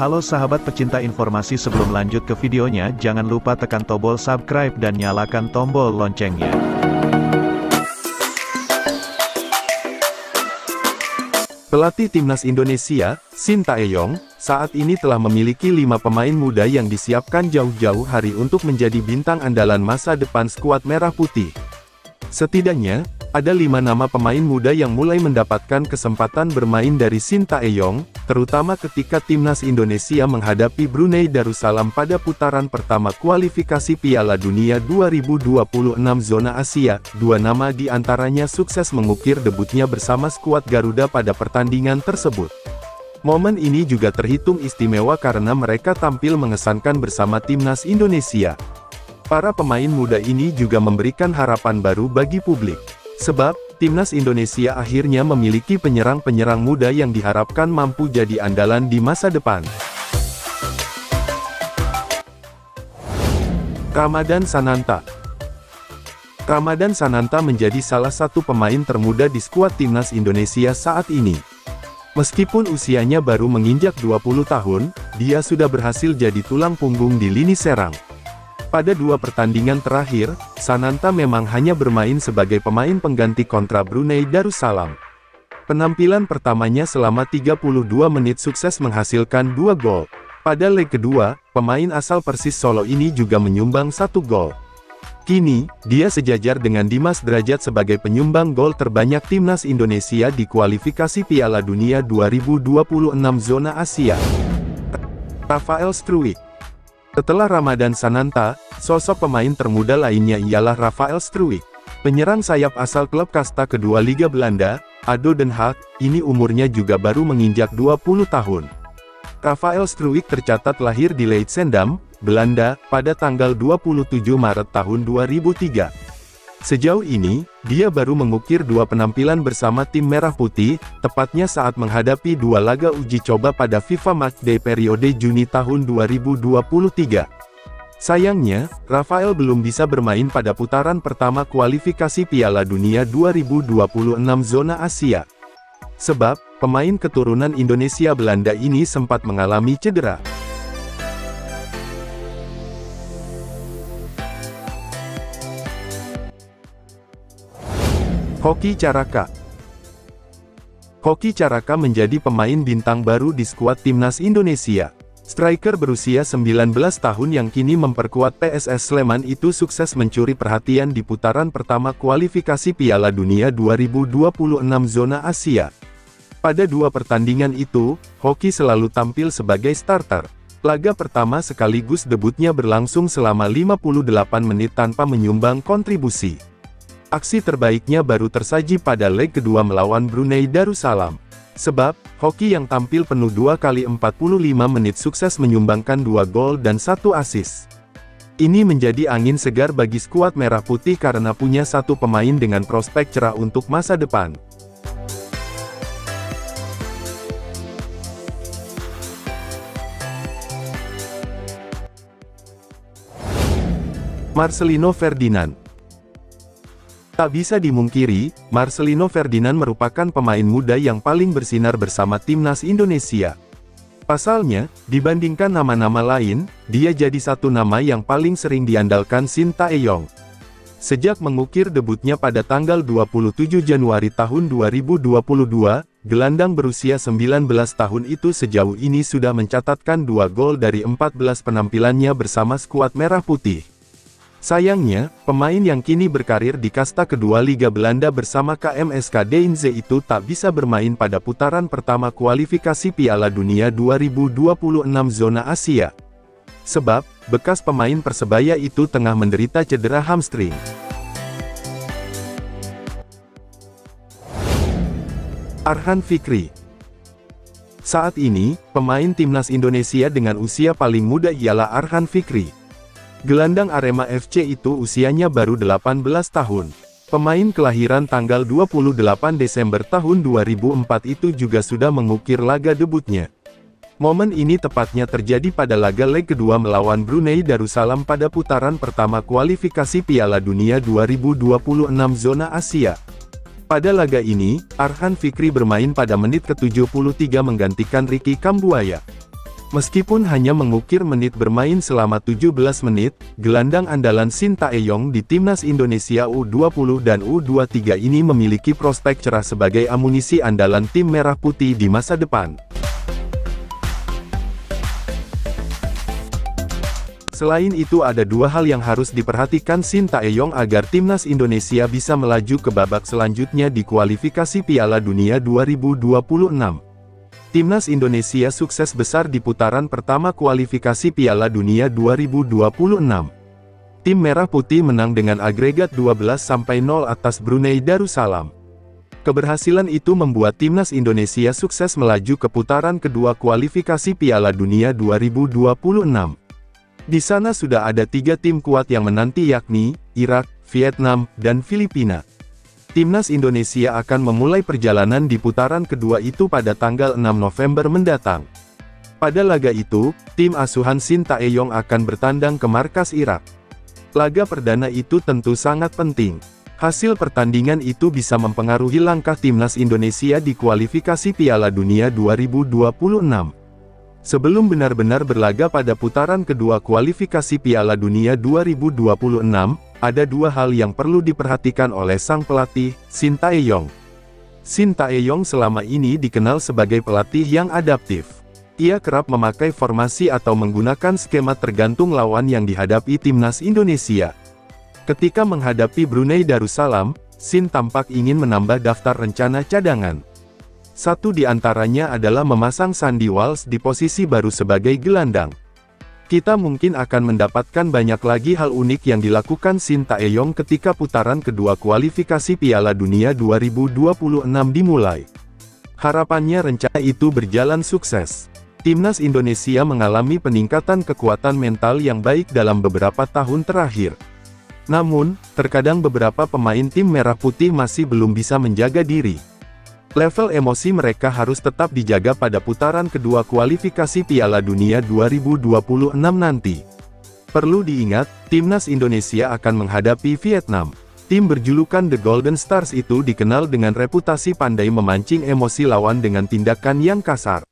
Halo sahabat pecinta informasi, sebelum lanjut ke videonya, jangan lupa tekan tombol subscribe dan nyalakan tombol loncengnya. Pelatih Timnas Indonesia, Shin Tae-yong, saat ini telah memiliki 5 pemain muda yang disiapkan jauh-jauh hari untuk menjadi bintang andalan masa depan skuad Merah Putih. Setidaknya, ada 5 nama pemain muda yang mulai mendapatkan kesempatan bermain dari Shin Tae-yong, terutama ketika Timnas Indonesia menghadapi Brunei Darussalam pada putaran pertama kualifikasi Piala Dunia 2026 zona Asia. 2 nama di antaranya sukses mengukir debutnya bersama skuad Garuda pada pertandingan tersebut. Momen ini juga terhitung istimewa karena mereka tampil mengesankan bersama Timnas Indonesia. Para pemain muda ini juga memberikan harapan baru bagi publik. Sebab, Timnas Indonesia akhirnya memiliki penyerang-penyerang muda yang diharapkan mampu jadi andalan di masa depan. Ramadhan Sananta. Ramadhan Sananta menjadi salah satu pemain termuda di skuad Timnas Indonesia saat ini. Meskipun usianya baru menginjak 20 tahun, dia sudah berhasil jadi tulang punggung di lini serang. Pada 2 pertandingan terakhir, Sananta memang hanya bermain sebagai pemain pengganti kontra Brunei Darussalam. Penampilan pertamanya selama 32 menit sukses menghasilkan 2 gol. Pada leg kedua, pemain asal Persis Solo ini juga menyumbang 1 gol. Kini, dia sejajar dengan Dimas Drajat sebagai penyumbang gol terbanyak Timnas Indonesia di kualifikasi Piala Dunia 2026 zona Asia. Rafael Struijk. Setelah Ramadhan Sananta, sosok pemain termuda lainnya ialah Rafael Struijk. Penyerang sayap asal klub kasta kedua Liga Belanda, ADO Den Haag, ini umurnya juga baru menginjak 20 tahun. Rafael Struijk tercatat lahir di Leidschendam, Belanda, pada tanggal 27 Maret tahun 2003. Sejauh ini, dia baru mengukir 2 penampilan bersama tim Merah Putih, tepatnya saat menghadapi 2 laga uji coba pada FIFA Matchday periode Juni tahun 2023. Sayangnya, Rafael belum bisa bermain pada putaran pertama kualifikasi Piala Dunia 2026 zona Asia. Sebab, pemain keturunan Indonesia Belanda ini sempat mengalami cedera. Hoki Caraka. Hoki Caraka menjadi pemain bintang baru di skuad Timnas Indonesia. Striker berusia 19 tahun yang kini memperkuat PSS Sleman itu sukses mencuri perhatian di putaran pertama kualifikasi Piala Dunia 2026 zona Asia. Pada 2 pertandingan itu, Hoki selalu tampil sebagai starter. Laga pertama sekaligus debutnya berlangsung selama 58 menit tanpa menyumbang kontribusi. Aksi terbaiknya baru tersaji pada leg kedua melawan Brunei Darussalam. Sebab, Hoki yang tampil penuh 2 kali 45 menit sukses menyumbangkan 2 gol dan 1 assist. Ini menjadi angin segar bagi skuad Merah Putih karena punya 1 pemain dengan prospek cerah untuk masa depan. Marcelino Ferdinand. Tak bisa dimungkiri, Marcelino Ferdinand merupakan pemain muda yang paling bersinar bersama Timnas Indonesia. Pasalnya, dibandingkan nama-nama lain, dia jadi 1 nama yang paling sering diandalkan Shin Tae-yong. Sejak mengukir debutnya pada tanggal 27 Januari tahun 2022, gelandang berusia 19 tahun itu sejauh ini sudah mencatatkan 2 gol dari 14 penampilannya bersama skuad Merah Putih. Sayangnya, pemain yang kini berkarir di kasta kedua Liga Belanda bersama KMSK Deinze itu tak bisa bermain pada putaran pertama kualifikasi Piala Dunia 2026 zona Asia. Sebab, bekas pemain Persebaya itu tengah menderita cedera hamstring. Arhan Fikri. Saat ini, pemain Timnas Indonesia dengan usia paling muda ialah Arhan Fikri. Gelandang Arema FC itu usianya baru 18 tahun. Pemain kelahiran tanggal 28 Desember tahun 2004 itu juga sudah mengukir laga debutnya. Momen ini tepatnya terjadi pada laga leg kedua melawan Brunei Darussalam pada putaran pertama kualifikasi Piala Dunia 2026 zona Asia. Pada laga ini, Arhan Fikri bermain pada menit ke-73 menggantikan Ricky Kambuaya. Meskipun hanya mengukir menit bermain selama 17 menit, gelandang andalan Shin Tae-yong di timnas Indonesia U20 dan U23 ini memiliki prospek cerah sebagai amunisi andalan tim merah putih di masa depan. Selain itu ada dua hal yang harus diperhatikan Shin Tae-yong agar timnas Indonesia bisa melaju ke babak selanjutnya di kualifikasi Piala Dunia 2026. Timnas Indonesia sukses besar di putaran pertama kualifikasi Piala Dunia 2026. Tim Merah Putih menang dengan agregat 12-0 atas Brunei Darussalam. Keberhasilan itu membuat timnas Indonesia sukses melaju ke putaran kedua kualifikasi Piala Dunia 2026. Di sana sudah ada 3 tim kuat yang menanti yakni, Irak, Vietnam, dan Filipina. Timnas Indonesia akan memulai perjalanan di putaran kedua itu pada tanggal 6 November mendatang. Pada laga itu, tim asuhan Shin Tae-yong akan bertandang ke markas Irak. Laga perdana itu tentu sangat penting. Hasil pertandingan itu bisa mempengaruhi langkah timnas Indonesia di kualifikasi Piala Dunia 2026. Sebelum benar-benar berlaga pada putaran kedua kualifikasi Piala Dunia 2026, ada dua hal yang perlu diperhatikan oleh sang pelatih, Shin Tae-yong. Shin Tae-yong selama ini dikenal sebagai pelatih yang adaptif. Ia kerap memakai formasi atau menggunakan skema tergantung lawan yang dihadapi timnas Indonesia. Ketika menghadapi Brunei Darussalam, Shin tampak ingin menambah daftar rencana cadangan. Satu di antaranya adalah memasang Sandy Walsh di posisi baru sebagai gelandang. Kita mungkin akan mendapatkan banyak lagi hal unik yang dilakukan Shin Tae-yong ketika putaran kedua kualifikasi Piala Dunia 2026 dimulai. Harapannya rencana itu berjalan sukses. Timnas Indonesia mengalami peningkatan kekuatan mental yang baik dalam beberapa tahun terakhir. Namun, terkadang beberapa pemain tim Merah Putih masih belum bisa menjaga diri. Level emosi mereka harus tetap dijaga pada putaran kedua kualifikasi Piala Dunia 2026 nanti. Perlu diingat, timnas Indonesia akan menghadapi Vietnam. Tim berjulukan The Golden Stars itu dikenal dengan reputasi pandai memancing emosi lawan dengan tindakan yang kasar.